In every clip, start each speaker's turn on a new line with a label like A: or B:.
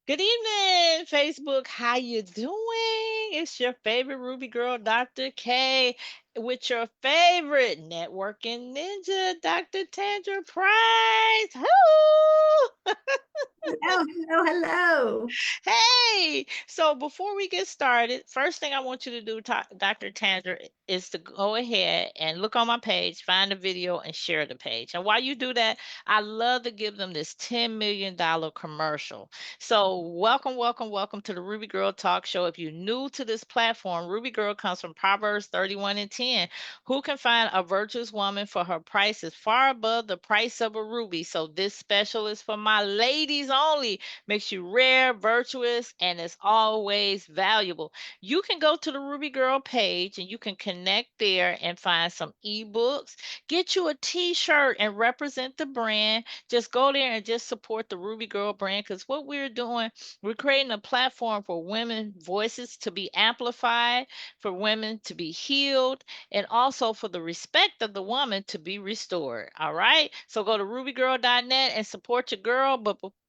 A: Good evening, Facebook. How you doing? It's your favorite Ruby girl, Dr. K, with your favorite networking ninja, Dr. Tandra Price. Hello!
B: Hello, hello, hello.
A: Hey, so before we get started, first thing I want you to do, Dr. Tanger, is to go ahead and look on my page, find the video, and share the page. And while you do that, I love to give them this $10 million commercial. So, welcome, welcome, welcome to the Ruby Girl Talk Show. If you're new to this platform, Ruby Girl comes from Proverbs 31 and 10. Who can find a virtuous woman for her price is far above the price of a ruby? So, this special is for my ladies only, makes you rare, virtuous, and is always valuable. You can go to the Ruby Girl page and you can connect there and find some ebooks. Get you a t-shirt and represent the brand. Just go there and just support the Ruby Girl brand, because what we're doing, we're creating a platform for women voices to be amplified, for women to be healed, and also for the respect of the woman to be restored. All right. So go to rubygirl.net and support your girl.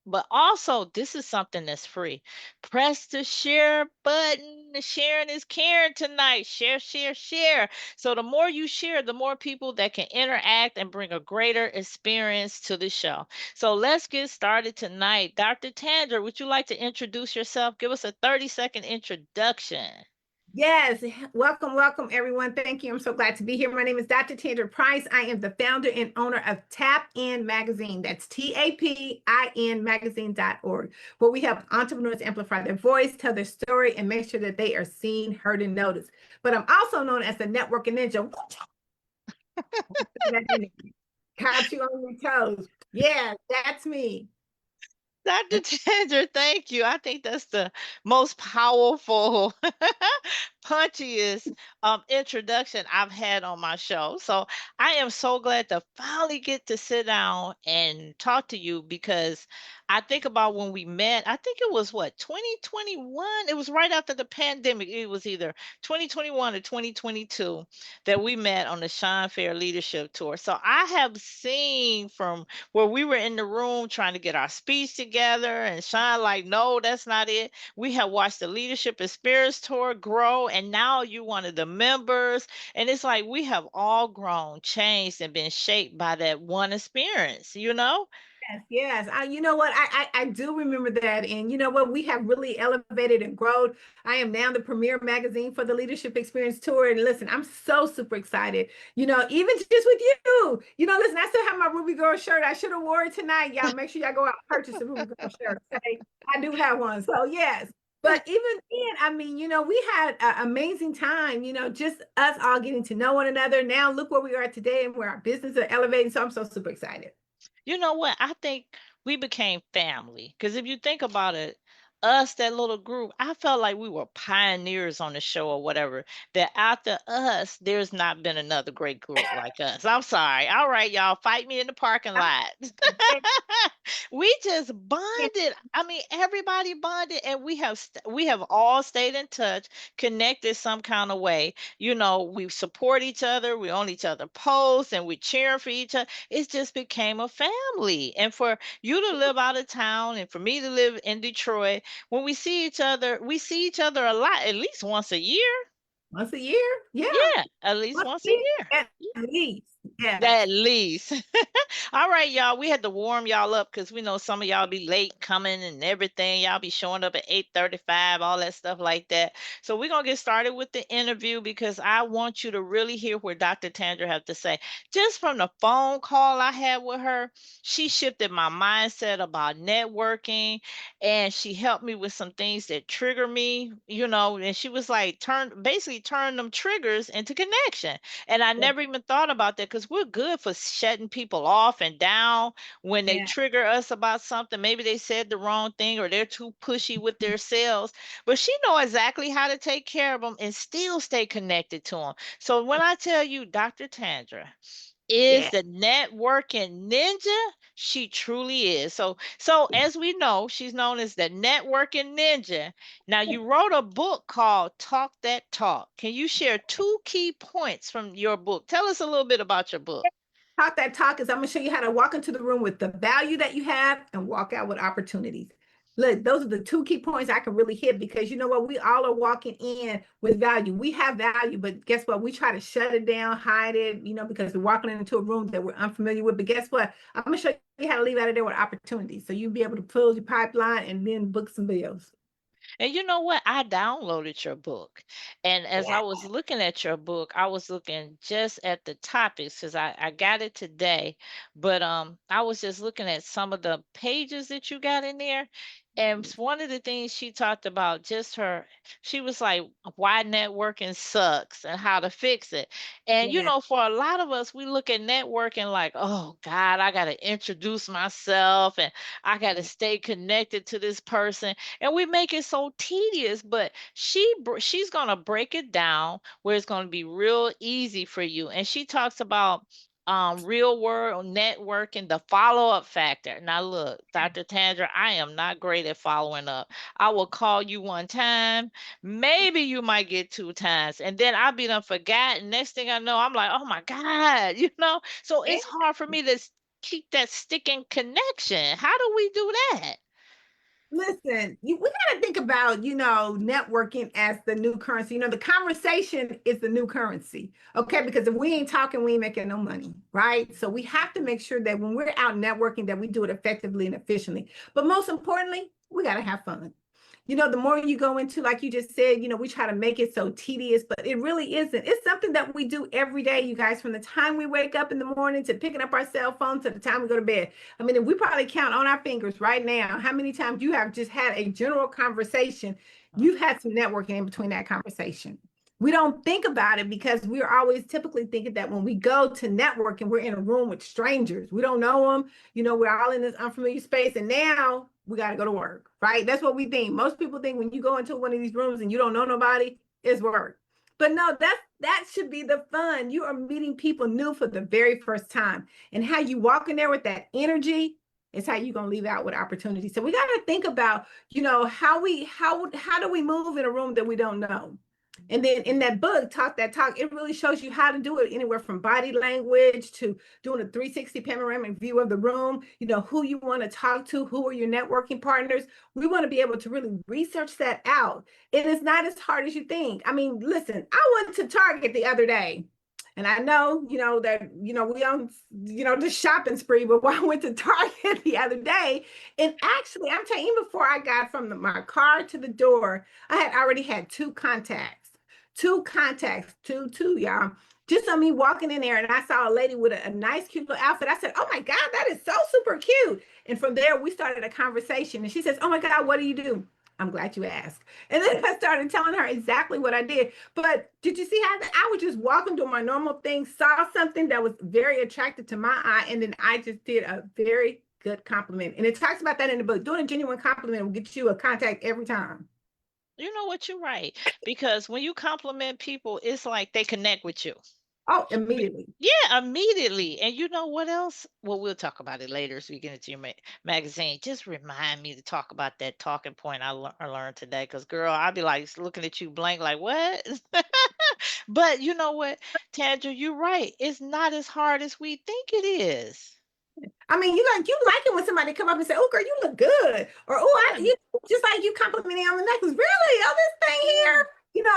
A: But also, this is something that's free. Press the share button. Sharing is caring tonight. Share, share, share. So the more you share, the more people that can interact and bring a greater experience to the show. So let's get started tonight. Dr. Tandra, would you like to introduce yourself? Give us a 30-second introduction.
B: Yes, welcome, welcome, everyone. Thank you. I'm so glad to be here. My name is Dr. Tandra Price. I am the founder and owner of Tap In Magazine. That's TAPIN magazine.org, where we help entrepreneurs amplify their voice, tell their story, and make sure that they are seen, heard, and noticed. But I'm also known as the networking ninja. Caught you on your toes. Yeah, that's me.
A: Dr. Tandra, thank you. I think that's the most powerful, punchiest introduction I've had on my show. So I am so glad to finally get to sit down and talk to you, because I think about when we met. I think it was what, 2021? It was right after the pandemic. It was either 2021 or 2022 that we met on the Sean Fair Leadership Tour. So I have seen from where we were in the room trying to get our speech together, and Sean like, no, that's not it. We have watched the Leadership Experience Tour grow, and now you're one of the members. And it's like we have all grown, changed, and been shaped by that one experience, you know?
B: Yes, yes. You know what? I do remember that. And you know what? We have really elevated and grown. I am now the premier magazine for the Leadership Experience Tour. And listen, I'm so super excited. Even just with you. Listen, I still have my Ruby Girl shirt. I should have wore it tonight. Y'all make sure y'all go out and purchase a Ruby Girl shirt. Okay? I do have one. So yes. But even then, we had an amazing time, just us all getting to know one another. Now look where we are today and where our business are elevating. So I'm so super excited.
A: You know what? I think we became family, because if you think about it, us, that little group, I felt like we were pioneers on the show or whatever. That after us, there's not been another great group like us. I'm sorry. All right, y'all, fight me in the parking lot. We just bonded. I mean, everybody bonded, and we have all stayed in touch, connected some kind of way. We support each other, we on each other posts, and we cheering for each other. It just became a family. And for you to live out of town and for me to live in Detroit, when we see each other a lot, at least once a year.
B: Once a year? Yeah.
A: Yeah, at least
B: Once
A: once
B: a
A: a
B: year
A: year.
B: at least.
A: At
B: Yes.
A: least. All right, y'all. We had to warm y'all up because we know some of y'all be late coming and everything. Y'all be showing up at 8:35, all that stuff like that. So we're gonna get started with the interview, because I want you to really hear what Dr. Tandra have to say. Just from the phone call I had with her, she shifted my mindset about networking, and she helped me with some things that trigger me, and she was like, basically turn them triggers into connection. And I
B: Yeah.
A: never even thought about that, because we're good for shutting people off and down when they
B: Yeah.
A: trigger us about something. Maybe they said the wrong thing or they're too pushy with their sales. But she know exactly how to take care of them and still stay connected to them. So when I tell you Dr. Tandra is
B: Yeah.
A: the networking ninja, she truly is. So as we know, she's known as the networking ninja. Now, you wrote a book called Talk That Talk. Can you share two key points from your book? Tell us a little bit about your book.
B: Talk that talk is I'm gonna show you how to walk into the room with the value that you have and walk out with opportunities. Look, those are the two key points I can really hit because you know what? We all are walking in with value. We have value, but guess what? We try to shut it down, hide it, because we're walking into a room that we're unfamiliar with. But guess what? I'm going to show you how to leave out of there with opportunities. So you'll be able to close your pipeline and then book some bills.
A: And you know what? I downloaded your book. And as I
B: Yeah.
A: was looking at your book, I was looking just at the topics because I got it today. But I was just looking at some of the pages that you got in there. And one of the things she talked about, just she was like, why networking sucks and how to fix it. And
B: Yeah.
A: for a lot of us, we look at networking like, oh God, I got to introduce myself and I got to stay connected to this person, and we make it so tedious. But she's gonna break it down where it's gonna be real easy for you. And she talks about real world networking, the follow-up factor. Now look, Dr. Tandra, I am not great at following up. I will call you one time, maybe you might get two times, and then I'll be done forgotten. Next thing I know, I'm like, oh my God, so
B: And
A: it's hard for me to keep that sticking connection. How do we do that?
B: listen, we got to think about, networking as the new currency. The conversation is the new currency. Okay. Because if we ain't talking, we ain't making no money. Right. So we have to make sure that when we're out networking, that we do it effectively and efficiently. But most importantly, we got to have fun. The more you go into, like you just said, we try to make it so tedious, but it really isn't. It's something that we do every day, you guys, from the time we wake up in the morning to picking up our cell phone to the time we go to bed. I mean, if we probably count on our fingers right now how many times you have just had a general conversation, you've had some networking in between that conversation. We don't think about it because we're always typically thinking that when we go to network and we're in a room with strangers, we don't know them, we're all in this unfamiliar space, and now we got to go to work, right? That's what we think. Most people think when you go into one of these rooms and you don't know nobody, it's work. But no, that should be the fun. You are meeting people new for the very first time, and how you walk in there with that energy is how you're gonna leave out with opportunity. So we got to think about, how do we move in a room that we don't know? And then in that book, Talk, it really shows you how to do it anywhere from body language to doing a 360 panoramic view of the room, who you want to talk to, who are your networking partners. We want to be able to really research that out. It is not as hard as you think. I mean, listen, I went to Target the other day. And I know, that, we on, the shopping spree, but I went to Target the other day. And actually, I'm telling you, even before I got from my car to the door, I had already had two contacts, two, y'all. Just on me walking in there, and I saw a lady with a nice, cute little outfit. I said, "Oh my God, that is so super cute!" And from there, we started a conversation. And she says, "Oh my God, what do you do?" I'm glad you asked. And then I started telling her exactly what I did. But did you see how I was just walking doing my normal thing, saw something that was very attractive to my eye, and then I just did a very good compliment. And it talks about that in the book. Doing a genuine compliment will get you a contact every time.
A: You know what? You're right. Because when you compliment people, it's like they connect with you.
B: Oh,
A: B-
B: immediately.
A: Yeah, immediately. And you know what else? Well, we'll talk about it later as we get into your magazine. Just remind me to talk about that talking point I learned today. Because, girl, I'll be like looking at you blank, like, what? But you know what, Tandra, you're right. It's not as hard as we think it is.
B: I mean, you like it when somebody come up and say, "Oh, girl, you look good," or "Oh,
A: Yeah.
B: just like you compliment me on the necklace." Really? Oh, this thing
A: Yeah.
B: here.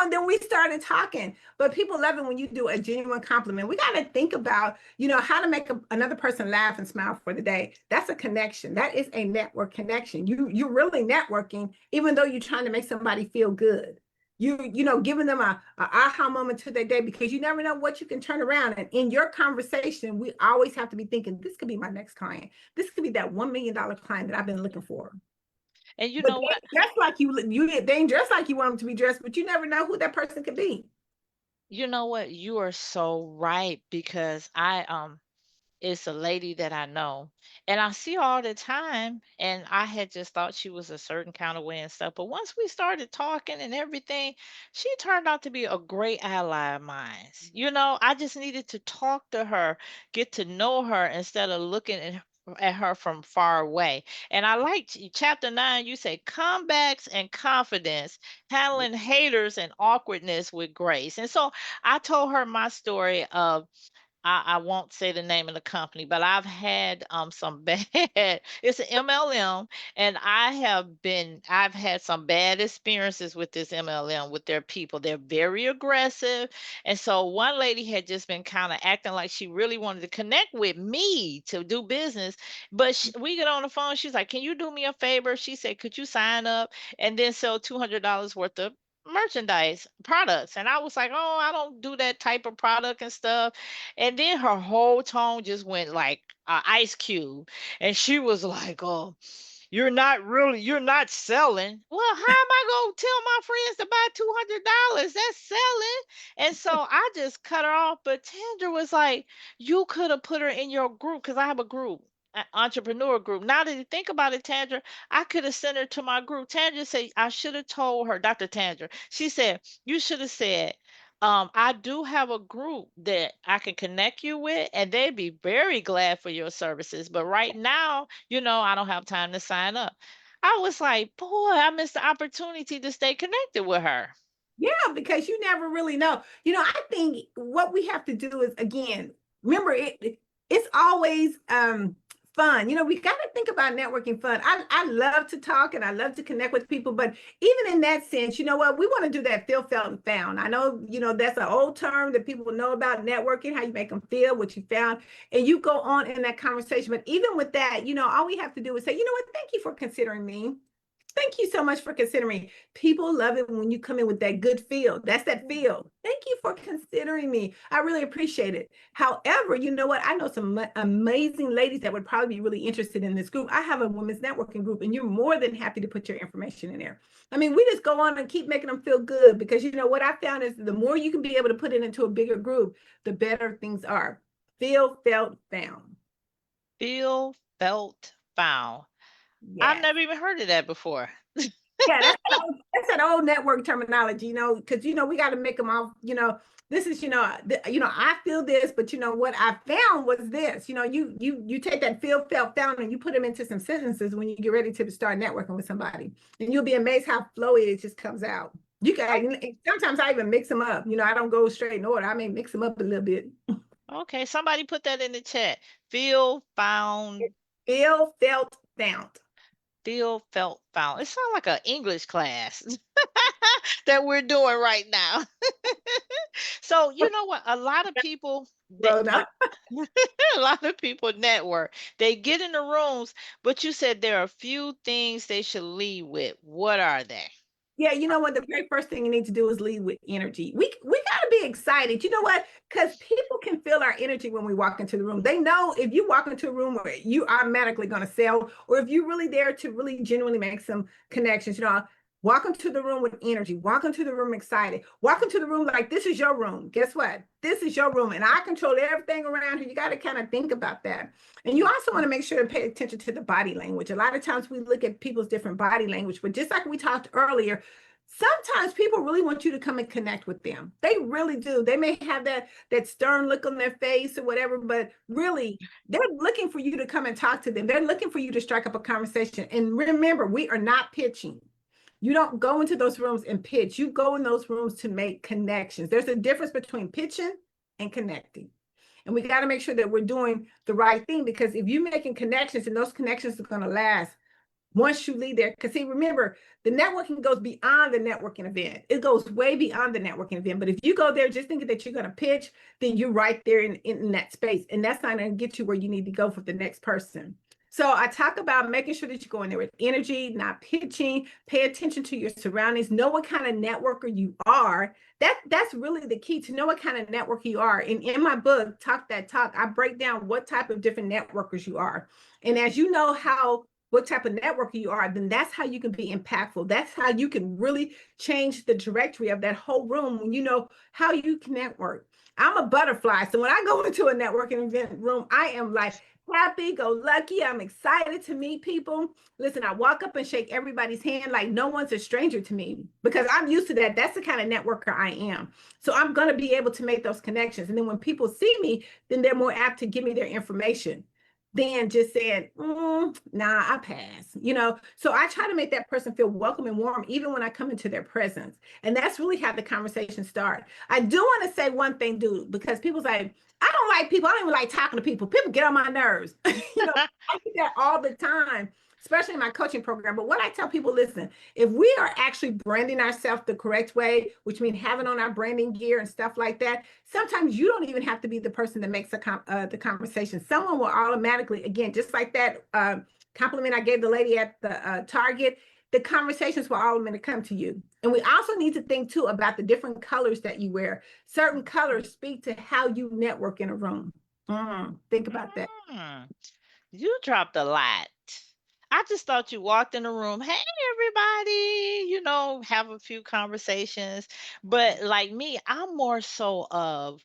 B: And then we started talking. But people love it when you do a genuine compliment. We got to think about, how to make another person laugh and smile for the day. That's a connection. That is a network connection. You're really networking, even though you're trying to make somebody feel good. Giving them a aha moment to their day, because you never know what you can turn around. And in your conversation, we always have to be thinking, this could be my next client. This could be that $1 million client that I've been looking for.
A: And you
B: But
A: know
B: they
A: what?
B: ain't dressed like they ain't dressed like you want them to be dressed, but you never know who that person could be.
A: You know what? You are so right because it's a lady that I know, and I see her all the time, and I had just thought she was a certain kind of way and stuff. But once we started talking and everything, she turned out to be a great ally of mine. I just needed to talk to her, get to know her instead of looking at her from far away. And I liked chapter 9, you say comebacks and confidence, handling haters and awkwardness with grace. And so I told her my story of I won't say the name of the company, but I've had some bad it's an MLM, and I've had some bad experiences with this MLM with their people. They're very aggressive. And so one lady had just been kind of acting like she really wanted to connect with me to do business, but we get on the phone, she's like, "Can you do me a favor?" She said, "Could you sign up and then sell $200 worth of merchandise products?" And I was like, "Oh, I don't do that type of product and stuff." And then her whole tone just went like Ice Cube. And she was like, "Oh, you're not selling." Well, how am I going to tell my friends to buy $200? That's selling. And so I just cut her off. But Tandra was like, "You could have put her in your group," because I have a group. Entrepreneur group. Now that you think about it, Tandra, I could have sent her to my group. Tandra said, I should have told her, Dr. Tandra, she said, "You should have said, I do have a group that I can connect you with, and they'd be very glad for your services. But right now, I don't have time to sign up." I was like, boy, I missed the opportunity to stay connected with her.
B: Yeah, because you never really know. I think what we have to do is, again, remember it's always fun. We got to think about networking fun. I love to talk and I love to connect with people, but even in that sense, you know what? We want to do that feel, felt, and found. I know, that's an old term that people know about networking, how you make them feel, what you found, and you go on in that conversation. But even with that, all we have to do is say, you know what? Thank you for considering me. Thank you so much for considering. People love it when you come in with that good feel. That's that feel. Thank you for considering me. I really appreciate it. However, you know what? I know some amazing ladies that would probably be really interested in this group. I have a women's networking group, and you're more than happy to put your information in there. I mean, we just go on and keep making them feel good because what I found is the more you can be able to put it into a bigger group, the better things are. Feel, felt, found.
A: Feel, felt, found. I've
B: Yes.
A: never even heard of that before.
B: Yeah, that's that old network terminology, because we got to make them all. This is I feel this, but what I found was this. You take that feel, felt, found, and you put them into some sentences when you get ready to start networking with somebody, and you'll be amazed how flowy it just comes out. You can sometimes I even mix them up. I don't go straight in order. I may mix them up a little bit.
A: Okay, somebody put that in the chat. Feel, found,
B: Feel, felt, found.
A: feel, felt, found. It sounds like an English class that we're doing right now. So, you know what? A lot of people that
B: Grown
A: like
B: up.
A: a lot of people network. They get in the rooms, but you said there are a few things they should lead with. What are they?
B: Yeah, you know what? The very first thing you need to do is lead with energy. We gotta be excited. You know what? Because people can feel our energy when we walk into the room. They know if you walk into a room where you automatically gonna sell, or if you're really there to really genuinely make some connections. Walk into the room with energy. Walk into the room excited. Walk into the room like this is your room. Guess what? This is your room, and I control everything around here. You got to kind of think about that. And you also want to make sure to pay attention to the body language. A lot of times we look at people's different body language, but just like we talked earlier, sometimes people really want you to come and connect with them. They really do. They may have that stern look on their face or whatever, but really they're looking for you to come and talk to them. They're looking for you to strike up a conversation. And remember, we are not pitching. You don't go into those rooms and pitch. You go in those rooms to make connections. There's a difference between pitching and connecting. And we got to make sure that we're doing the right thing, because if you're making connections and those connections are going to last once you leave there. Because see, remember, the networking goes beyond the networking event. It goes way beyond the networking event. But if you go there just thinking that you're going to pitch, then you're right there in that space. And that's not going to get you where you need to go for the next person. So I talk about making sure that you go in there with energy, not pitching. Pay attention to your surroundings. Know what kind of networker you are. That's really the key, to know what kind of networker you are. And in my book, Talk That Talk, I break down what type of different networkers you are. And as you know what type of networker you are, then that's how you can be impactful. That's how you can really change the trajectory of that whole room when you know how you can network. I'm a butterfly. So when I go into a networking event room, I am like happy go lucky. I'm excited to meet people. Listen, I walk up and shake everybody's hand like no one's a stranger to me, because I'm used to that. That's the kind of networker I am. So I'm going to be able to make those connections. And then when people see me, then they're more apt to give me their information. than just saying, nah, I pass, So I try to make that person feel welcome and warm, even when I come into their presence. And that's really how the conversation starts. I do want to say one thing, dude, because people say, I don't like people. I don't even like talking to people. People get on my nerves. I do that all the time, especially in my coaching program. But what I tell people, listen, if we are actually branding ourselves the correct way, which means having on our branding gear and stuff like that, sometimes you don't even have to be the person that makes the conversation. Someone will automatically, again, just like that compliment I gave the lady at the Target, the conversations will automatically come to you. And we also need to think too about the different colors that you wear. Certain colors speak to how you network in a room. Think about that.
A: Mm, you dropped a lot. I just thought you walked in the room, hey everybody, have a few conversations. But like me, I'm more so of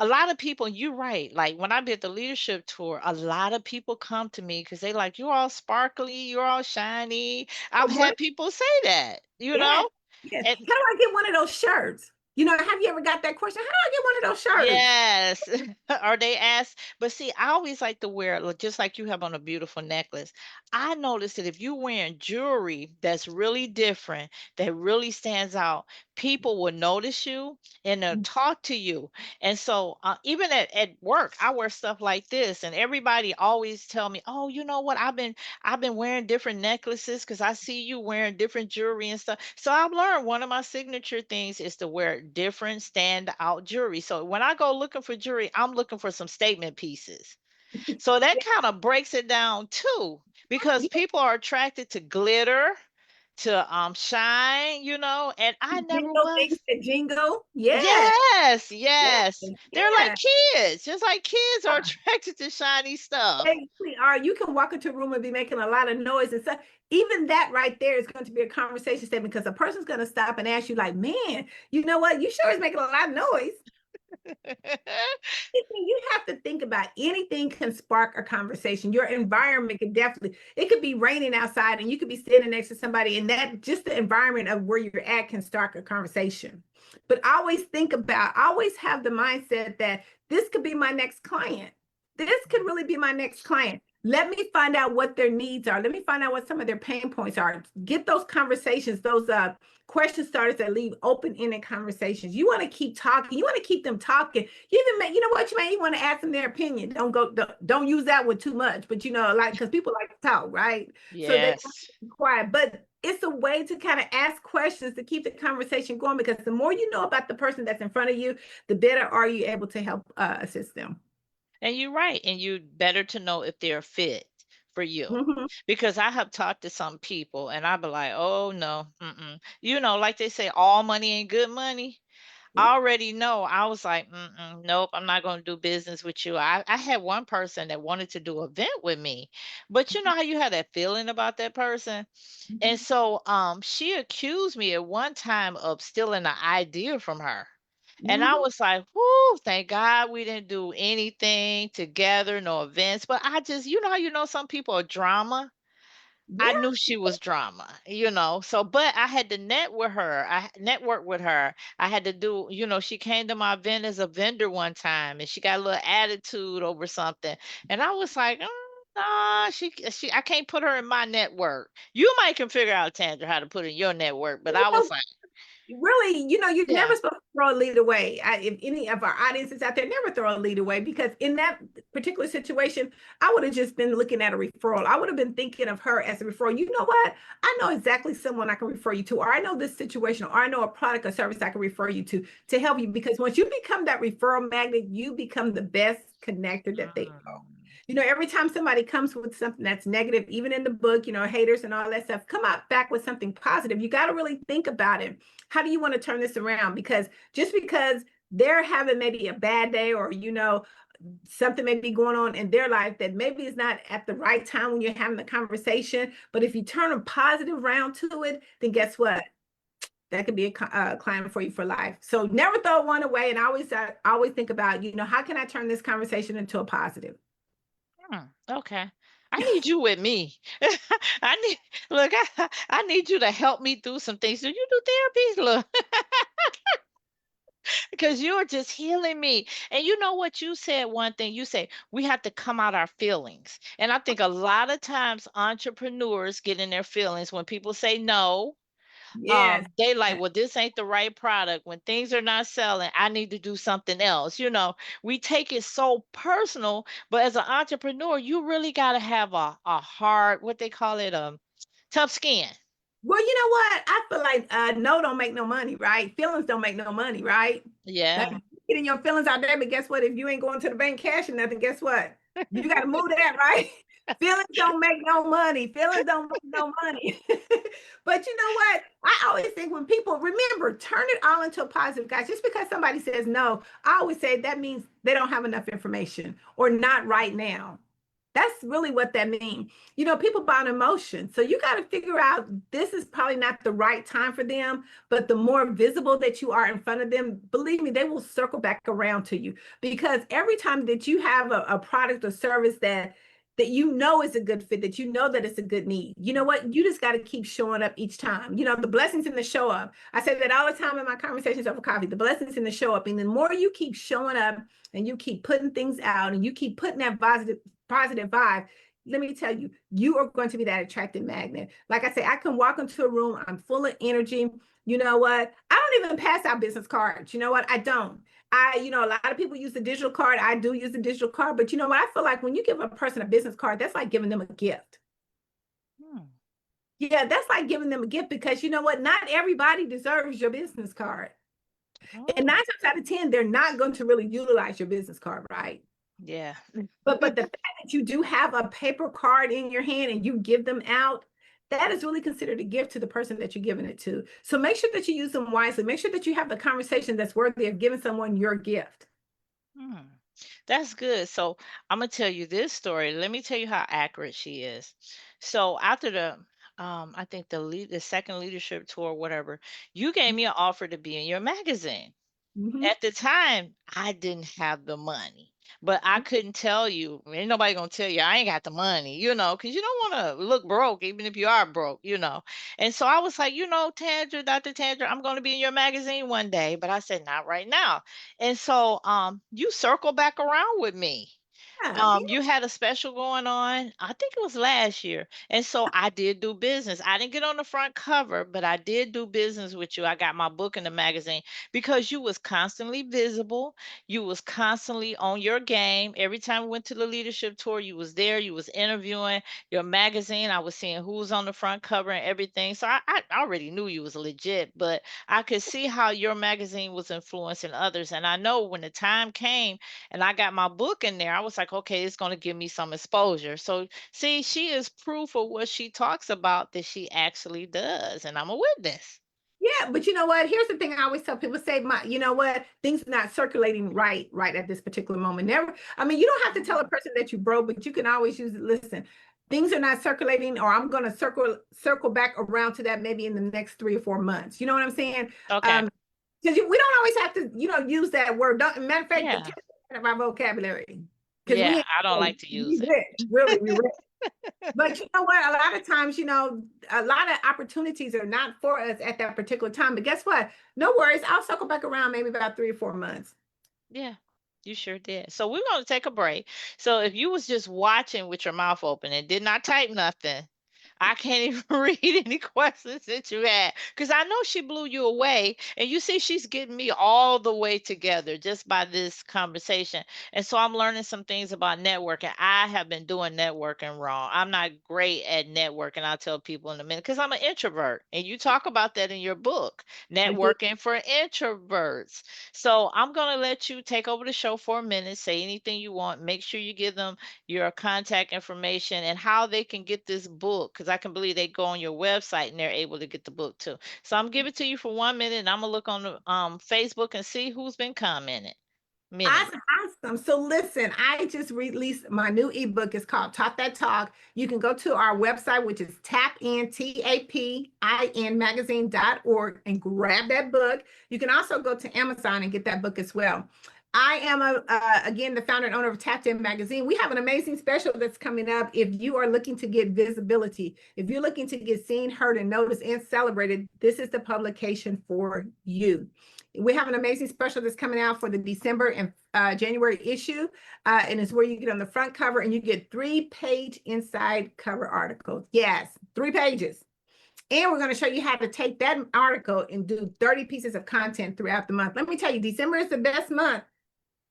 A: a lot of people, you're right. Like when I did the leadership tour, a lot of people come to me because they like, you're all sparkly, you're all shiny. I've
B: Oh,
A: had
B: great.
A: people say that,
B: Yes, yes.
A: And
B: How do I get one of those shirts? Have you ever got that question? How do I get one of those shirts?
A: yes. Or they ask, but see, I always like to wear, just like you have on a beautiful necklace. I noticed that if you're wearing jewelry that's really different, that really stands out, people will notice you and they'll talk to you. And so, even at work, I wear stuff like this, and everybody always tell me, "Oh, you know what? I've been wearing different necklaces because I see you wearing different jewelry and stuff." So I've learned one of my signature things is to wear different standout jewelry. So when I go looking for jewelry, I'm looking for some statement pieces. So that kind of breaks it down too, because
B: Yeah,
A: people are attracted to glitter, to shine, and I never
B: jingle
A: was.
B: things that jingle. Yeah,
A: Yes,
B: yeah,
A: yes. They're like
B: yeah.
A: kids, just like kids are attracted to shiny stuff.
B: They really are. You can walk into a room and be making a lot of noise and stuff. Even that right there is going to be a conversation statement because a person's going to stop and ask you, like, man, you know what? You sure is making a lot of noise. You have to think about anything can spark a conversation. Your environment can definitely, it could be raining outside and you could be standing next to somebody, and that just the environment of where you're at can start a conversation. But always have the mindset that this could be my next client. This could really be my next client. Let me find out what their needs are. Let me find out what some of their pain points are. Get those conversations, those question starters that leave open-ended conversations. You want to keep talking. You want to keep them talking. You even you know what, you may want to ask them their opinion. Don't use that one too much, but like, because people like to talk, right? So they want
A: Yes.
B: to be quiet. But it's a way to kind of ask questions to keep the conversation going, because the more you know about the person that's in front of you, the better are you able to help assist them.
A: And you're right. And you better to know if they're fit for you.
B: Mhm.
A: Because I have talked to some people and I be like, oh no, mm-mm. Like they say, all money ain't good money.
B: Yeah.
A: I already know. I was like, mm-mm, nope, I'm not going to do business with you. I had one person that wanted to do an event with me, but you know how you have that feeling about that person? And
B: Mhm.
A: so she accused me at one time of stealing an idea from her. And I
B: Mhm.
A: was like, whoo, thank God we didn't do anything together, no events. But I just, how some people are drama. I
B: Yeah.
A: knew she was drama. So, but I had to network with her. I had to she came to my event as a vendor one time and she got a little attitude over something. And I was like, nah, I can't put her in my network. You might can figure out, Tandra, how to put in your network, but
B: You
A: I was
B: know,
A: like,
B: really, you're
A: yeah,
B: never supposed to throw a lead away. If any of our audiences out there, never throw a lead away, because in that particular situation, I would have just been looking at a referral. I would have been thinking of her as a referral. You know what? I know exactly someone I can refer you to, or I know this situation, or I know a product or service I can refer you to help you. Because once you become that referral magnet, you become the best connector that they know.
A: mm,
B: Every time somebody comes with something that's negative, even in the book, haters and all that stuff, come out back with something positive. You got to really think about it. How do you want to turn this around? Because just because they're having maybe a bad day, or something may be going on in their life that maybe is not at the right time when you're having the conversation, but if you turn a positive round to it, then guess what? That could be a client for you for life. So never throw one away. And I always think about, how can I turn this conversation into a positive?
A: okay. I need you with me. I need look, I need you to help me through some things. Do you do therapy? Look. because you're just healing me. And you know what? You said one thing. You say we have to come out our feelings. And I think a lot of times entrepreneurs get in their feelings when people say no.
B: Yes.
A: They like,
B: Yes.
A: well, this ain't the right product. When things are not selling, I need to do something else. We take it so personal, but as an entrepreneur, you really got to have a hard, what they call it, tough skin.
B: Well, you know what? I feel like no don't make no money, right? Feelings don't make no money, right? Like
A: Yeah.
B: getting your feelings out there, but guess what? If you ain't going to the bank cashing nothing, guess what? You got to move that, right? Feelings don't make no money. Feelings don't make no money. But you know what? I always think when people remember, turn it all into a positive, guys. Just because somebody says no, I always say that means they don't have enough information or not right now. That's really what that means. People buy an emotion. So you got to figure out this is probably not the right time for them, but the more visible that you are in front of them, believe me, they will circle back around to you because every time that you have a product or service that you know is a good fit, that you know that it's a good need. You know what? You just got to keep showing up each time. The blessings in the show up. I say that all the time in my conversations over coffee, the blessings in the show up. And the more you keep showing up and you keep putting things out and you keep putting that positive vibe, let me tell you, you are going to be that attractive magnet. Like I say, I can walk into a room, I'm full of energy. You know what? I don't even pass out business cards. You know what? I don't. A lot of people use the digital card. I do use the digital card, but you know what? I feel like when you give a person a business card, that's like giving them a gift.
A: Hmm.
B: Yeah, that's like giving them a gift because you know what? Not everybody deserves your business card. And nine
A: Oh,
B: times out of 10, they're not going to really utilize your business card, right?
A: yeah.
B: But the fact that you do have a paper card in your hand and you give them out, that is really considered a gift to the person that you're giving it to. So make sure that you use them wisely. Make sure that you have the conversation that's worthy of giving someone your gift.
A: Hmm. That's good. So I'm gonna tell you this story. Let me tell you how accurate she is. So after I think the second leadership tour, whatever, you gave me an offer to be in your magazine.
B: Mhm.
A: At the time, I didn't have the money, but I couldn't tell you. Ain't nobody gonna tell you I ain't got the money, because you don't want to look broke, even if you are broke. And so I was like, Tandra, Dr. Tandra, I'm gonna be in your magazine one day, but I said not right now. And so, you circle back around with me.
B: Yeah, yeah.
A: You had a special going on, I think it was last year. And so I did do business. I didn't get on the front cover, but I did do business with you. I got my book in the magazine because you was constantly visible. You was constantly on your game. Every time we went to the leadership tour, you was there, you was interviewing your magazine. I was seeing who was on the front cover and everything. So I already knew you was legit, but I could see how your magazine was influencing others. And I know when the time came and I got my book in there, I was like, okay, it's going to give me some exposure. So, see, she is proof of what she talks about that she actually does. And I'm a witness.
B: Yeah, but you know what? Here's the thing I always tell people say, you know what? Things are not circulating right at this particular moment. Never, I mean, you don't have to tell a person that you broke, but you can always use it. Listen, things are not circulating, or I'm gonna circle back around to that maybe in the next 3 or 4 months. You know what I'm saying?
A: Okay.
B: Because we don't always have to, use that word. Matter of fact, the
A: Yeah.
B: 10% of our vocabulary. Because
A: Yeah.
B: we
A: I don't like to
B: we
A: use it.
B: rich, really, we rich. But you know what? A lot of times, a lot of opportunities are not for us at that particular time. But guess what? No worries. I'll circle back around maybe about 3 or 4 months.
A: Yeah, you sure did. So we're going to take a break. So if you was just watching with your mouth open and did not type nothing, I can't even read any questions that you had because I know she blew you away. And you see, she's getting me all the way together just by this conversation. And so I'm learning some things about networking. I have been doing networking wrong. I'm not great at networking. I'll tell people in a minute because I'm an introvert. And you talk about that in your book,
B: I did.
A: networking for introverts. So I'm going to let you take over the show for a minute, say anything you want. Make sure you give them your contact information and how they can get this book because I can believe they go on your website and they're able to get the book too. So I'm giving it to you for 1 minute and I'm gonna look on the Facebook and see who's been commenting. Minute.
B: Awesome, awesome. So listen, I just released my new ebook. It's called Talk That Talk. You can go to our website, which is tapin magazine.org and grab that book. You can also go to Amazon and get that book as well. I am again the founder and owner of Tapped In Magazine. We have an amazing special that's coming up. If you are looking to get visibility, if you're looking to get seen, heard, and noticed and celebrated, this is the publication for you. We have an amazing special that's coming out for the December and January issue, and it's where you get on the front cover and you get 3-page inside cover articles. Yes, 3 pages. And we're going to show you how to take that article and do 30 pieces of content throughout the month. Let me tell you, December is the best month,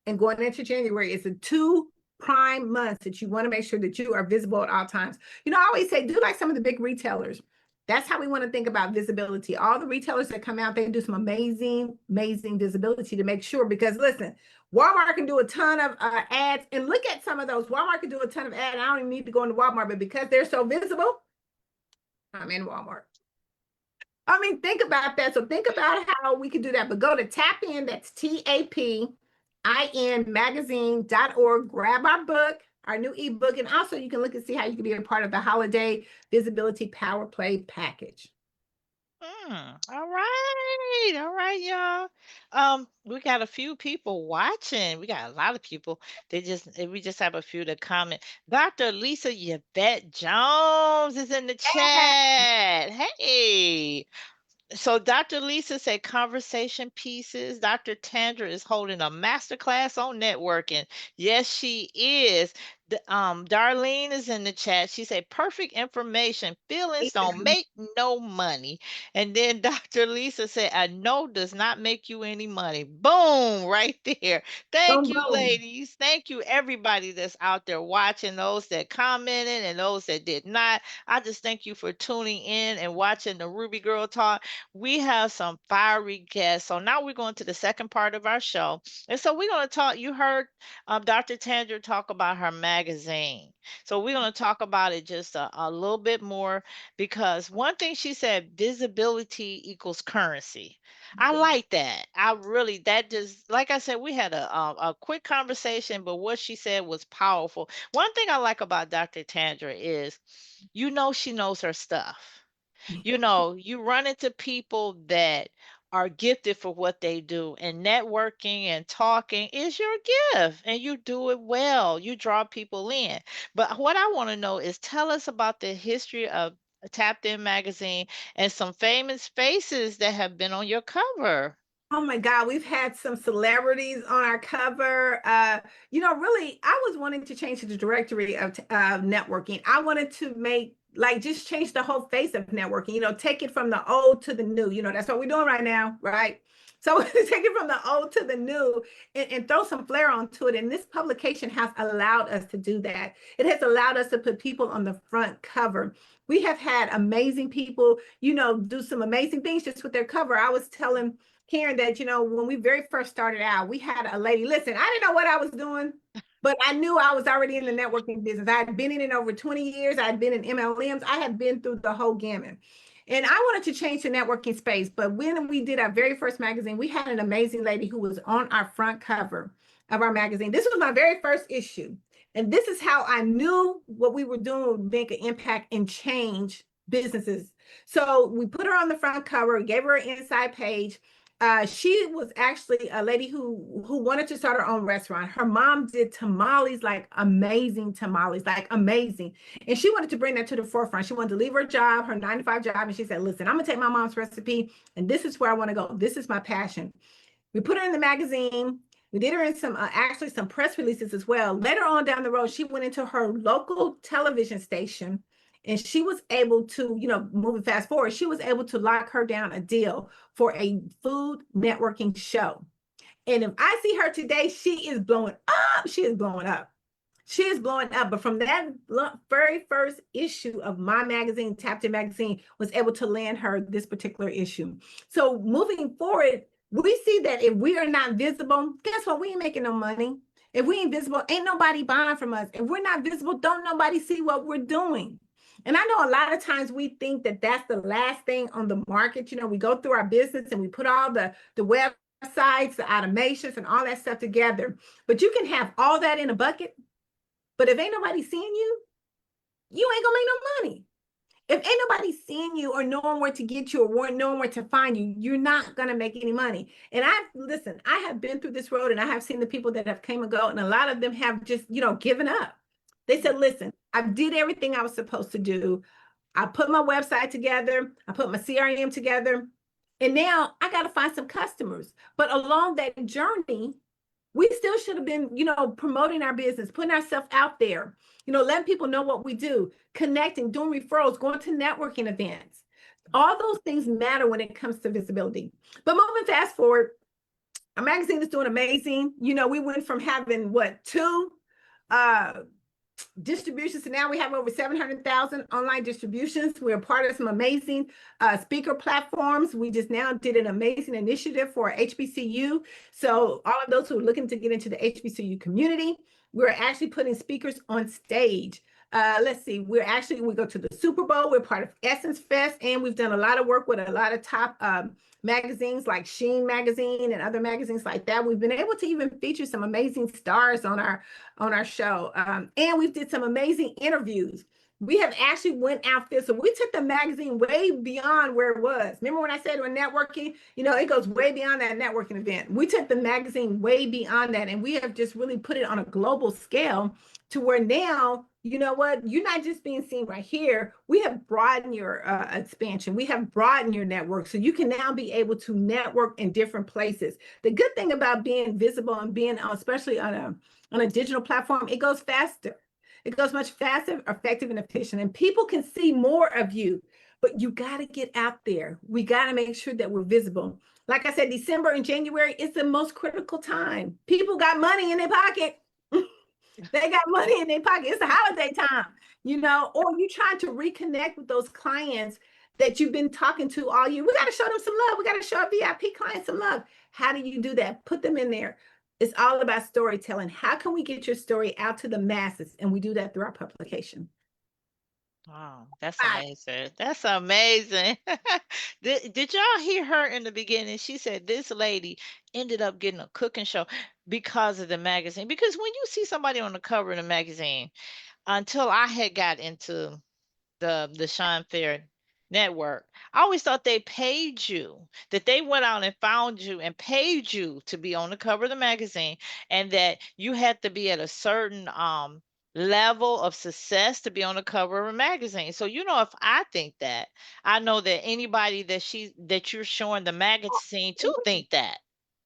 B: and going into January, it's the 2 prime months that you want to make sure that you are visible at all times. You know, I always say, do like some of the big retailers. That's how we want to think about visibility. All the retailers that come out, they do some amazing, amazing visibility to make sure, because listen, Walmart can do a ton of ads, and look at some of those. Walmart can do a ton of ads. I don't even need to go into Walmart, but because they're so visible, I'm in Walmart. I mean, think about that. So think about how we can do that. But go to Tap In, that's TAPIN magazine.org. Grab our book, our new ebook, and also you can look and see how you can be a part of the holiday visibility power play package.
A: All right, y'all. We got a few people watching. We got a lot of people. We just have a few to comment. Dr. Lisa Yvette Jones is in the chat. Hey. So Dr. Lisa said conversation pieces. Dr. Tandra is holding a master class on networking. Yes, she is. Darlene is in the chat. She said perfect information. Feelings don't make no money. And then Dr. Lisa said a no does not make you any money. Boom, right there. Thank
B: Boom,
A: you,
B: boom.
A: ladies. Thank you, everybody that's out there watching, those that commented and those that did not. I just thank you for tuning in and watching the Ruby Girl Talk. We have some fiery guests. So now we're going to the second part of our show. And so we're going to talk. You heard Dr. Tandra talk about her magazine. So we're going to talk about it just a little bit more, because one thing she said, visibility equals currency. I like that. I really, that just, like I said, we had a quick conversation, but what she said was powerful. One thing I like about Dr. Tandra is, she knows her stuff. You run into people that are gifted for what they do, and networking and talking is your gift, and you do it well. You draw people in. But what I want to know is, tell us about the history of Tapped In Magazine and some famous faces that have been on your cover.
B: Oh my God, we've had some celebrities on our cover. Really, I was wanting to change the directory of networking. I wanted to make, like, just change the whole face of networking, take it from the old to the new. That's what we're doing right now, right? So take it from the old to the new, and throw some flair onto it. And this publication has allowed us to do that. It has allowed us to put people on the front cover. We have had amazing people, do some amazing things just with their cover. I was telling Karen that, when we very first started out, we had a lady. Listen, I didn't know what I was doing, but I knew I was already in the networking business. I had been in it over 20 years. I had been in MLMs. I had been through the whole gamut. And I wanted to change the networking space. But when we did our very first magazine, we had an amazing lady who was on our front cover of our magazine. This was my very first issue. And this is how I knew what we were doing would make an impact and change businesses. So we put her on the front cover, gave her an inside page. She was actually a lady who wanted to start her own restaurant. Her mom did tamales, like amazing tamales, like amazing. And she wanted to bring that to the forefront. She wanted to leave her job, her 9 to 5 job. And she said, listen, I'm gonna take my mom's recipe, and this is where I want to go. This is my passion. We put her in the magazine. We did her in some actually some press releases as well. Later on down the road, she went into her local television station, and she was able to, moving fast forward, she was able to lock her down a deal for a food networking show. And if I see her today, she is blowing up. She is blowing up. She is blowing up. But from that very first issue of my magazine, Tapped In Magazine, was able to land her this particular issue. So moving forward, we see that if we are not visible, guess what? We ain't making no money. If we ain't visible, ain't nobody buying from us. If we're not visible, don't nobody see what we're doing. And I know a lot of times we think that that's the last thing on the market. We go through our business and we put all the websites, the automations, and all that stuff together. But you can have all that in a bucket. But if ain't nobody seeing you, you ain't gonna make no money. If ain't nobody seeing you or knowing where to get you or knowing where to find you, you're not going to make any money. And listen, I have been through this road and I have seen the people that have came and go, and a lot of them have just, given up. They said, listen, I did everything I was supposed to do. I put my website together. I put my CRM together. And now I got to find some customers. But along that journey, we still should have been, promoting our business, putting ourselves out there, letting people know what we do, connecting, doing referrals, going to networking events. All those things matter when it comes to visibility. But moving fast forward, our magazine is doing amazing. We went from having two distributions. So now we have over 700,000 online distributions. We're part of some amazing speaker platforms. We just now did an amazing initiative for HBCU. So all of those who are looking to get into the HBCU community, we're actually putting speakers on stage. Let's see, we go to the Super Bowl. We're part of Essence Fest, and we've done a lot of work with a lot of top magazines like Sheen magazine and other magazines like that. We've been able to even feature some amazing stars on our show, and we've did some amazing interviews. We have actually went out there, so we took the magazine way beyond where it was. Remember when I said we're networking? It goes way beyond that networking event. We took the magazine way beyond that, and we have just really put it on a global scale to where now, you know what, you're not just being seen right here. We have broadened your expansion. We have broadened your network. So you can now be able to network in different places. The good thing about being visible and being especially on a digital platform, it goes faster. It goes much faster, effective, and efficient. And people can see more of you, but you got to get out there. We got to make sure that we're visible. Like I said, December and January is the most critical time. People got money in their pocket. They got money in their pocket. It's a holiday time, or you trying to reconnect with those clients that you've been talking to all year. We got to show them some love. We got to show our VIP clients some love. How do you do that? Put them in there. It's all about storytelling. How can we get your story out to the masses? And we do that through our publication.
A: Wow, that's amazing. That's amazing. Did y'all hear her in the beginning? She said this lady ended up getting a cooking show because of the magazine. Because when you see somebody on the cover of the magazine, until I had got into the Shine Fair network, I always thought they paid you, that they went out and found you and paid you to be on the cover of the magazine, and that you had to be at a certain level of success to be on the cover of a magazine. So if I think that, I know that anybody that you're showing the magazine to think that.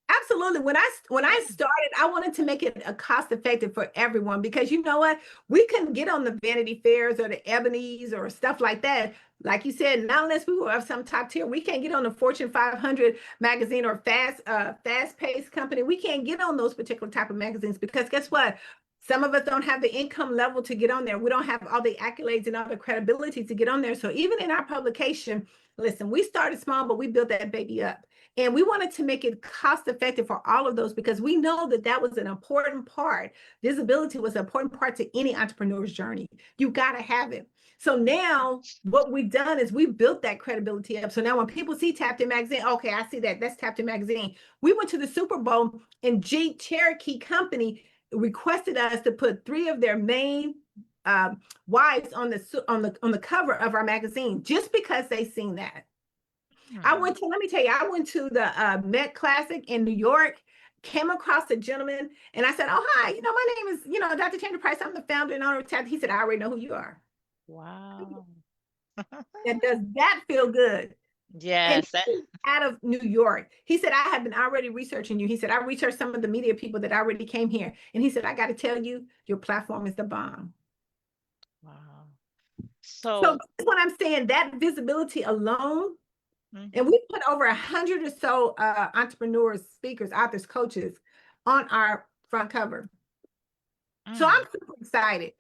B: Absolutely. When I started, I wanted to make it a cost effective for everyone, because you know what? We couldn't get on the Vanity Fairs or the Ebony's or stuff like that. Like you said, not unless we were of some top tier. We can't get on the Fortune 500 magazine or fast paced company. We can't get on those particular type of magazines, because guess what? Some of us don't have the income level to get on there. We don't have all the accolades and all the credibility to get on there. So even in our publication, listen, we started small, but we built that baby up. And we wanted to make it cost effective for all of those, because we know that that was an important part. Visibility was an important part to any entrepreneur's journey. You got to have it. So now what we've done is we've built that credibility up. So now when people see Tapped In Magazine, okay, I see that. That's Tapped In Magazine. We went to the Super Bowl, and Jeep Cherokee Company requested us to put 3 of their main wives on the cover of our magazine, just because they seen that. Let me tell you, I went to the Met Classic in New York, came across a gentleman, and I said, oh, hi, my name is, Dr. Tandra Price. I'm the founder and owner of TAP. He said, I already know who you are.
A: Wow.
B: And does that feel good? And
A: Yes.
B: out of New York, he said, I have been already researching you. He said, I researched some of the media people that already came here. And he said, I got to tell you, your platform is the bomb.
A: Wow.
B: So
A: So,
B: that's what I'm saying, that visibility alone. And
A: mhm,
B: we put over 100 or so entrepreneurs, speakers, authors, coaches on our front cover. So
A: mm,
B: I'm super excited.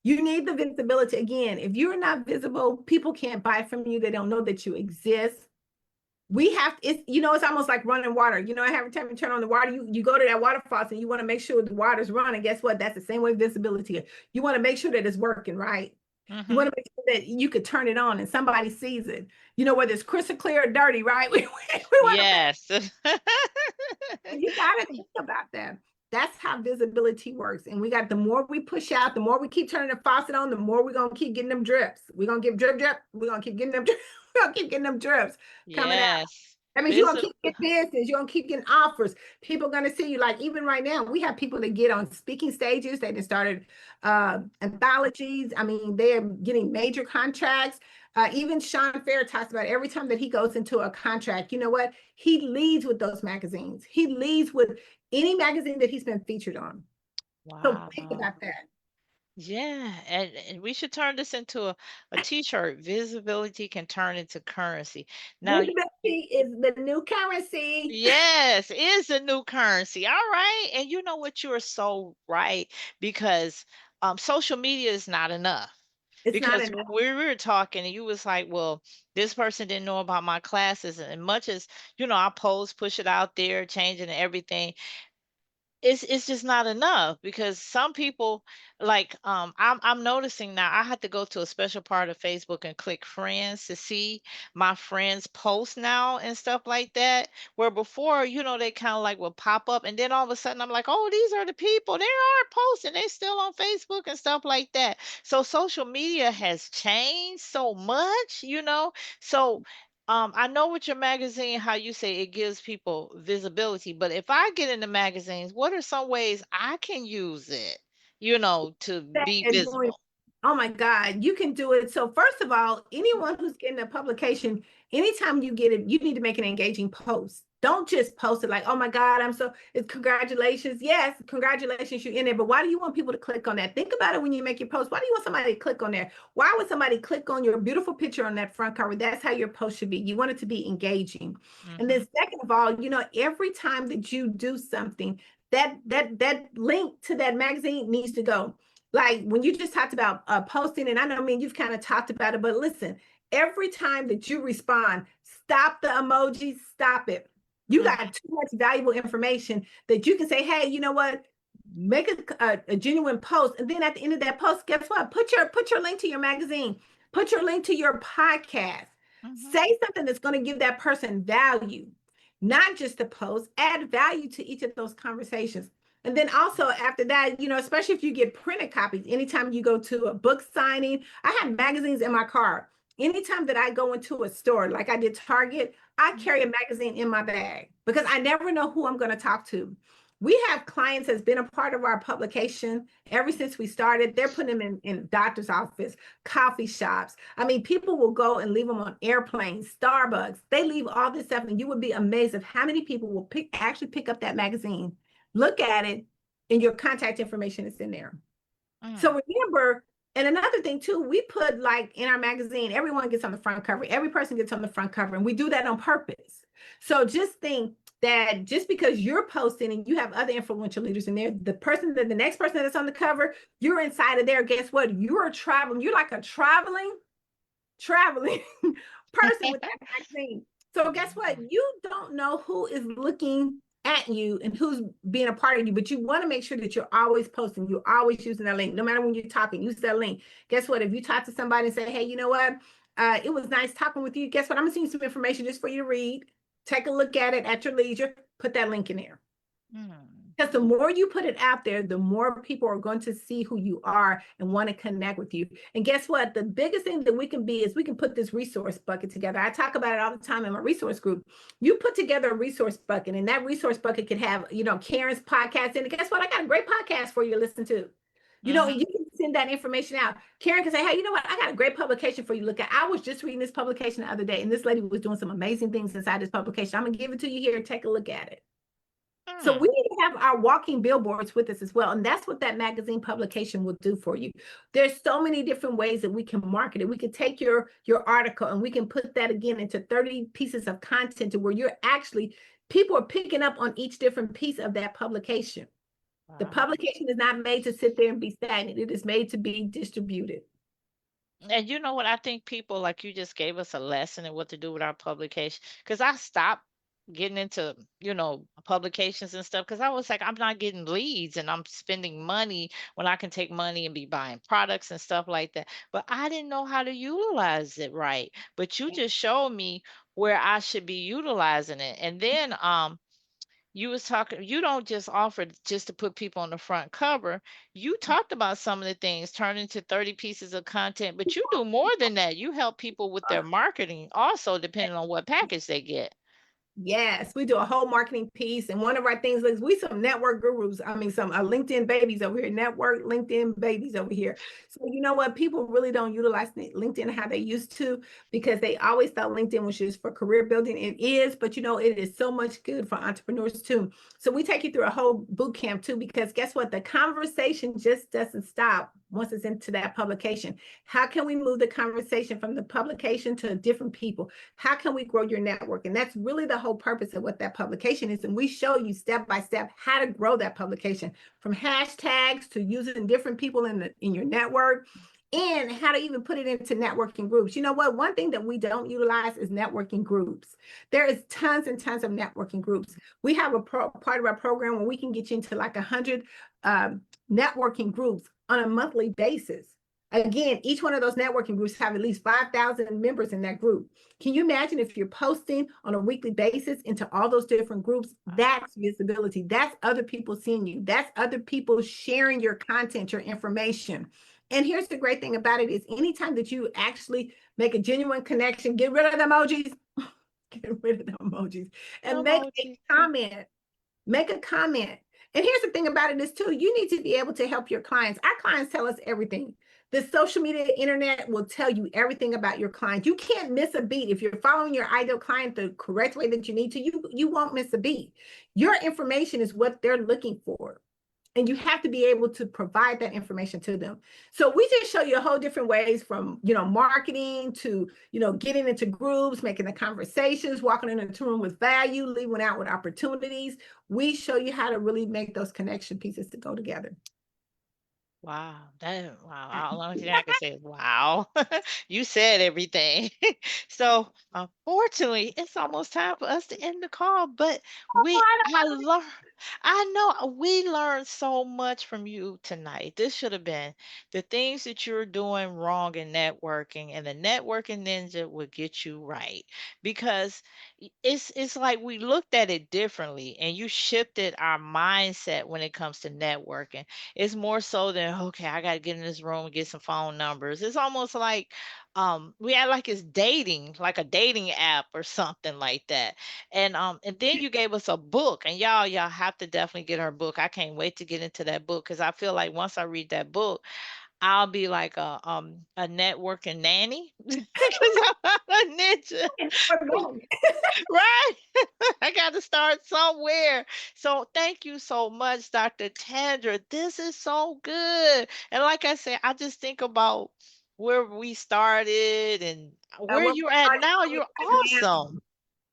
B: You need the visibility. Again, if you're not visible, people can't buy from you. They don't know that you exist. We have it's almost like running water. Every time you turn on the water, you go to that water faucet and you want to make sure the water's running. Guess what? That's the same way visibility. You want to make sure that it's working, right? You want
A: mhm.
B: to make sure that you could turn it on and somebody sees it. Whether it's crystal clear or dirty, right? We want to make
A: Yes.
B: You got to think about that. That's how visibility works. And we got the more we push out, the more we keep turning the faucet on, the more we're gonna keep getting them drips. We're gonna give drip, drip. We're gonna keep getting them we're gonna keep getting them drips coming out.
A: Yes.
B: That means you're gonna
A: Visit.
B: keep getting business, you're gonna keep getting offers. People are gonna see you. Like even right now, we have people that get on speaking stages, they just started anthologies. I mean, they're getting major contracts. Even Sean Fair talks about every time that he goes into a contract, you know what? He leads with those magazines. He leads with any magazine that he's been featured on. So think
A: Wow.
B: about that.
A: Yeah, and we should turn this into a t-shirt. Visibility can turn into currency. Now,
B: Visibility is the new currency.
A: yes, is a new currency. All right. And you know what? You are so right because social media is not enough.
B: It's not
A: Because
B: enough.
A: when we were talking, and you was like, "Well, this person didn't know about my classes," and much as I post, push it out there, changing everything, it's just not enough because some people like I'm noticing now I have to go to a special part of Facebook and click friends to see my friends post now and stuff like that. Where before, they kind of like will pop up and then all of a sudden I'm like, oh, these are the people. They are posting, they still on Facebook and stuff like that. So social media has changed so much. So I know with your magazine how you say it gives people visibility, but if I get into magazines, what are some ways I can use it, to
B: That
A: be
B: and doing
A: visible?
B: oh my God, you can do it. So first of all, anyone who's getting a publication, anytime you get it, you need to make an engaging post. Don't just post it like, oh my God, I'm so it's congratulations. Yes, congratulations, you're in there. But why do you want people to click on that? Think about it when you make your post. Why do you want somebody to click on there? Why would somebody click on your beautiful picture on that front cover? That's how your post should be. You want it to be engaging. And
A: Mhm,
B: then second of all, every time that you do something, that link to that magazine needs to go. Like when you just talked about posting, and I know, I mean, you've kind of talked about it, but listen, every time that you respond, stop the emojis, stop it. You
A: mhm,
B: got too much valuable information that you can say, hey, you know what? Make a genuine post. And then at the end of that post, guess what? Put your link to your magazine, put your link to your podcast.
A: mhm.
B: Say something that's going to give that person value, not just the post, add value to each of those conversations. And then also after that, especially if you get printed copies, anytime you go to a book signing, I have magazines in my car. Anytime that I go into a store, like I did Target, I
A: Mhm.
B: carry a magazine in my bag because I never know who I'm going to talk to. We have clients that's been a part of our publication ever since we started. They're putting them in doctor's office, coffee shops. I mean, people will go and leave them on airplanes, Starbucks. They leave all this stuff, and you would be amazed of how many people will actually pick up that magazine, look at it, and your contact information is in there.
A: Mm.
B: So remember, and another thing too, we put like in our magazine, everyone gets on the front cover, every person gets on the front cover, and we do that on purpose. So just think that just because you're posting and you have other influential leaders in there, the next person that's on the cover, you're inside of there. Guess what? You're traveling. You're like a traveling person with that magazine. So guess what?
A: Mhm.
B: You don't know who is looking at you and who's being a part of you, but you want to make sure that you're always posting, you're always using that link. No matter when you're talking, use that link. Guess what? If you talk to somebody and say, hey, you know what? It was nice talking with you. Guess what? I'm gonna send you some information just for you to read. Take a look at it at your leisure. Put that link in there.
A: Mm.
B: Because the more you put it out there, the more people are going to see who you are and want to connect with you. And guess what? The biggest thing that we can be is we can put this resource bucket together. I talk about it all the time in my resource group. You put together a resource bucket, and that resource bucket could have, Karen's podcast in it. Guess what? I got a great podcast for you to listen to. And
A: Mhm.
B: you can send that information out. Karen can say, hey, you know what? I got a great publication for you to look at. I was just reading this publication the other day, and this lady was doing some amazing things inside this publication. I'm going to give it to you here. Take a look at it. So
A: Mm.
B: we need to have our walking billboards with us as well. And that's what that magazine publication will do for you. There's so many different ways that we can market it. We can take your article and we can put that again into 30 pieces of content to where people are picking up on each different piece of that publication. The
A: Wow.
B: publication is not made to sit there and be stagnant. It is made to be distributed.
A: And you know what? I think people like you just gave us a lesson in what to do with our publication. Because I stopped getting into publications and stuff because I was like, I'm not getting leads and I'm spending money when I can take money and be buying products and stuff like that. But I didn't know how to utilize it right. But you just showed me where I should be utilizing it. And then you was talking, you don't just offer just to put people on the front cover. You talked about some of the things turn into 30 pieces of content, but you do more than that. You help people with their marketing also, depending on what package they get.
B: Yes, we do a whole marketing piece, and one of our things is we some network gurus. I mean, some LinkedIn babies over here, network LinkedIn babies over here. So you know what? People really don't utilize LinkedIn how they used to because they always thought LinkedIn was just for career building. It is, but you know, it is so much good for entrepreneurs too. So we take you through a whole boot camp too, because guess what? The conversation just doesn't stop once it's into that publication. How can we move the conversation from the publication to different people? How can we grow your network? And that's really the whole purpose of what that publication is. And we show you step by step how to grow that publication, from hashtags to using different people in your network, and how to even put it into networking groups. You know what? One thing that we don't utilize is networking groups. There is tons and tons of networking groups. We have a part of our program where we can get you into like 100 networking groups on a monthly basis. Again, each one of those networking groups have at least 5,000 members in that group. Can you imagine if you're posting on a weekly basis into all those different groups?
A: Wow.
B: That's visibility. That's other people seeing you. That's other people sharing your content, your information. And here's the great thing about it is anytime that you actually make a genuine connection, get rid of the emojis, get rid of the emojis, and make a
A: Emojis.
B: comment. Make a comment. And here's the thing about it is too, you need to be able to help your clients. Our clients tell us everything. The social media internet will tell you everything about your client. You can't miss a beat. If you're following your ideal client the correct way that you need to, you won't miss a beat. Your information is what they're looking for. And you have to be able to provide that information to them. So we just show you a whole different ways from, marketing to, getting into groups, making the conversations, walking into a room with value, leaving out with opportunities. We show you how to really make those connection pieces to go together.
A: Wow, wow. The only thing I can say is wow. You said everything. So, unfortunately, it's almost time for us to end the call, but we I learned I know we learned so much from you tonight. This should have been the things that you're doing wrong in networking, and the networking ninja will get you right. Because it's like we looked at it differently, and you shifted our mindset when it comes to networking. It's more so than, okay, I gotta get in this room and get some phone numbers. It's almost like we act like it's dating, like a dating app or something like that. And then you gave us a book, and y'all have to definitely get her book. I can't wait to get into that book because I feel like once I read that book, I'll be like a networking nanny because I'm a ninja. Right. I got to start somewhere. So thank you so much, Dr. Tandra. This is so good. And like I said, I just think about where we started and where
B: What
A: you're at now.
B: we
A: You're
B: are now.
A: awesome.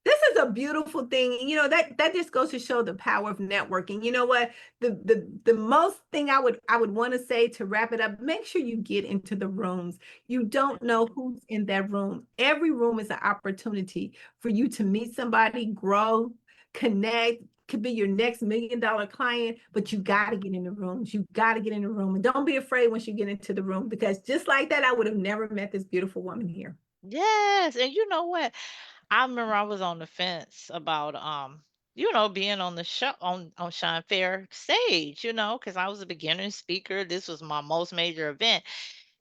B: This is a beautiful thing. That just goes to show the power of networking. You know what? The most thing I would want to say to wrap it up, make sure you get into the rooms. You don't know who's in that room. Every room is an opportunity for you to meet somebody, grow, connect. Could be your next $1 million client, but you got to get in the rooms. You got to get in the room. And don't be afraid once you get into the room, because just like that, I would have never met this beautiful woman here.
A: Yes. And you know what? I remember I was on the fence about being on the show on Shine Fair stage, because I was a beginner speaker. This was my most major event.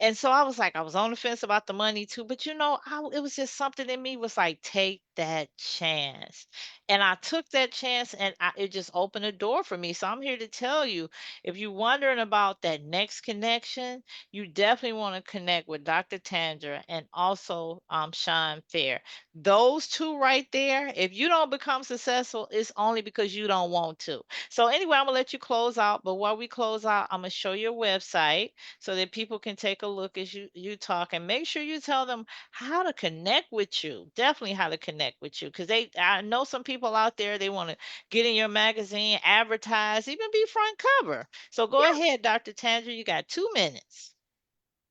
A: And so I was on the fence about the money too, but it was just something in me was like, take that chance. And I took that chance, and it just opened a door for me. So I'm here to tell you, if you're wondering about that next connection, you definitely want to connect with Dr. Tandra and also Sean Fair. Those two right there, if you don't become successful, it's only because you don't want to. So anyway, I'm gonna let you close out, but while we close out, I'm gonna show your website so that people can take a look as you talk, and make sure you tell them how to connect with you. Definitely how to connect with you, because I know some people out there, they want to get in your magazine, advertise, even be front cover. So go ahead, Dr. Tandra, you got 2 minutes.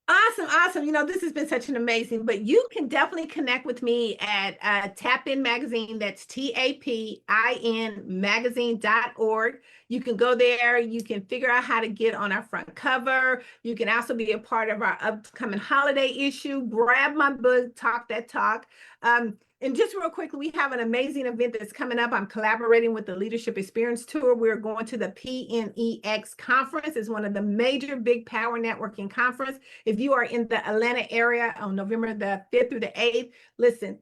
B: Awesome, awesome. This has been such an amazing, but you can definitely connect with me at Tap In Magazine. That's TAPIN magazine.org. You can go there. You can figure out how to get on our front cover. You can also be a part of our upcoming holiday issue. Grab my book, Talk That Talk. And just real quickly, we have an amazing event that's coming up. I'm collaborating with the Leadership Experience Tour. We're going to the PNEX conference. It's one of the major big power networking conference. If you are in the Atlanta area on November the 5th through the 8th, listen,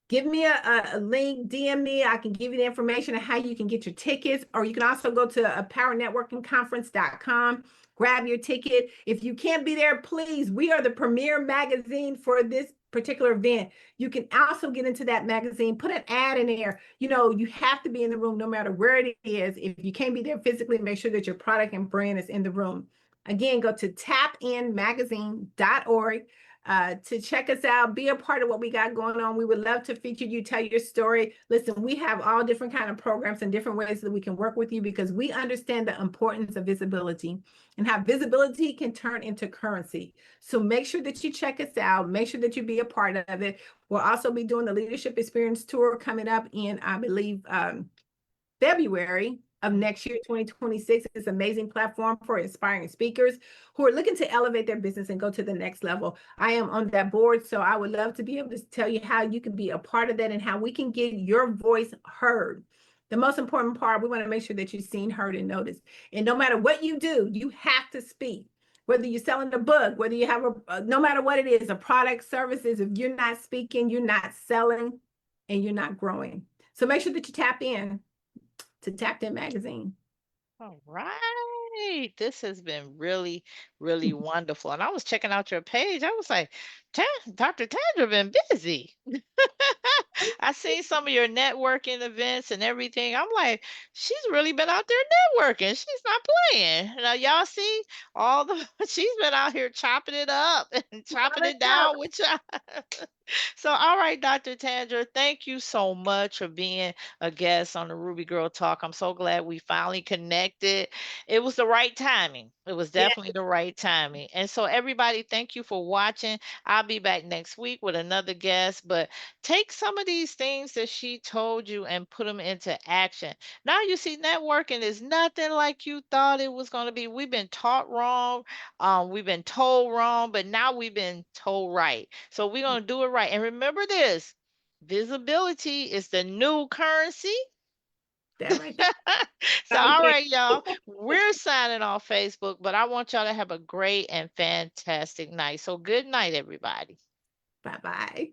B: give me a link, DM me. I can give you the information on how you can get your tickets, or you can also go to powernetworkingconference.com, grab your ticket. If you can't be there, please, we are the premier magazine for this particular event. You can also get into that magazine, put an ad in there. You know, you have to be in the room no matter where it is. If you can't be there physically, make sure that your product and brand is in the room. Again, go to tapinmagazine.org to check us out, be a part of what we got going on. We would love to feature you, tell your story. Listen, we have all different kind of programs and different ways that we can work with you, because we understand the importance of visibility and how visibility can turn into currency. So make sure that you check us out. Make sure that you be a part of it. We'll also be doing the Leadership Experience Tour coming up in, I believe, February of next year, 2026. Is an amazing platform for inspiring speakers who are looking to elevate their business and go to the next level. I am on that board, so I would love to be able to tell you how you can be a part of that and how we can get your voice heard. The most important part, we want to make sure that you're seen, heard, and noticed. And no matter what you do, you have to speak. Whether you're selling a book, whether you have no matter what it is, a product, services, if you're not speaking, you're not selling, and you're not growing. So make sure that you tap in to Tapped In Magazine.
A: All right. This has been really, really wonderful. And I was checking out your page. I was like, Dr. Tandra been busy. I seen some of your networking events and everything. I'm like, she's really been out there networking. She's not playing. Now y'all see all the she's been out here chopping it up and chopping it down with y'all. So, all right, Dr. Tandra, thank you so much for being a guest on the Ruby Girl Talk. I'm so glad we finally connected. It was the right timing. It was
B: Yeah,
A: definitely the right timing. And so, everybody, thank you for watching. I'll be back next week with another guest, but take some of these things that she told you and put them into action. Now, you see, networking is nothing like you thought it was going to be. We've been taught wrong, we've been told wrong, but now we've been told right. So we're going to do it right. And remember this, visibility is the new currency.
B: that right there.
A: So, all
B: Okay.
A: right, y'all, we're signing off Facebook, but I want y'all to have a great and fantastic night. So, good night, everybody.
B: Bye bye.